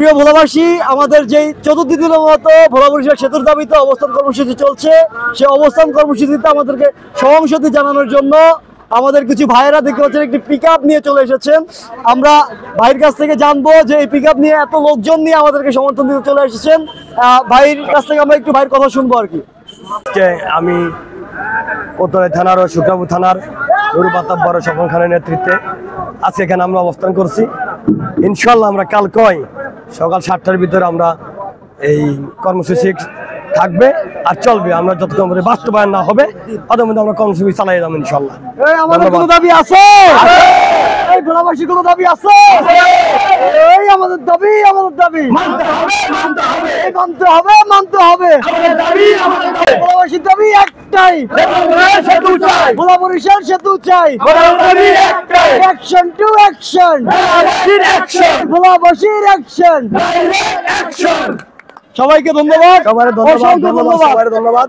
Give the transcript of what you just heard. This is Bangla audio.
প্রিয় ভোলাবাসী, আমাদের যেই চতুর্থ দিনের মতো ভোলা বরিশাল সেতুর দাবিতে অবস্থান কর্মসূচি চলছে, সেই অবস্থান কর্মসূচিতে আমাদেরকে সহংসতি জানানোর জন্য আমাদের কিছু ভাইয়েরা দেখতে পাচ্ছেন একটি পিকআপ নিয়ে চলে এসেছেন। আমরা ভাইয়ের কাছ থেকে জানবো যে এই পিকআপ নিয়ে এত লোকজন নিয়ে আমাদেরকে সমর্থন দিতে চলে এসেছেন। ভাইয়ের কাছ থেকে আমরা একটু ভাইয়ের কথা শুনবো আর কি। আমি কোতোয়ালি থানার ও শুক্রাপুর থানার বড় স্বপন খানের নেতৃত্বে আজকে এখানে আমরা অবস্থান করছি। ইনশাল্লাহ আমরা কালকে সকাল 7টার ভিতরে আমরা এই কর্মসূচি থাকবে আর চলবে। আমরা যতক্ষণ পর্যন্ত বাস্তবায়ন না হবে তাদের মধ্যে আমরা কর্মসূচি চালাই যাবো ইনশাল্লাহ। আমাদের কোনো দাবি আছে? এই ভোলাবাসী কোনো দাবি আছে? এই আমাদের দাবি মানতে হবে। ভোলাবাসীর দাবি একটাই, ভোলা বরিশাল সেতু চাই। অ্যাকশন টু অ্যাকশন, ভোলাবাসীর অ্যাকশন। সবাইকে ধন্যবাদ, ধন্যবাদ।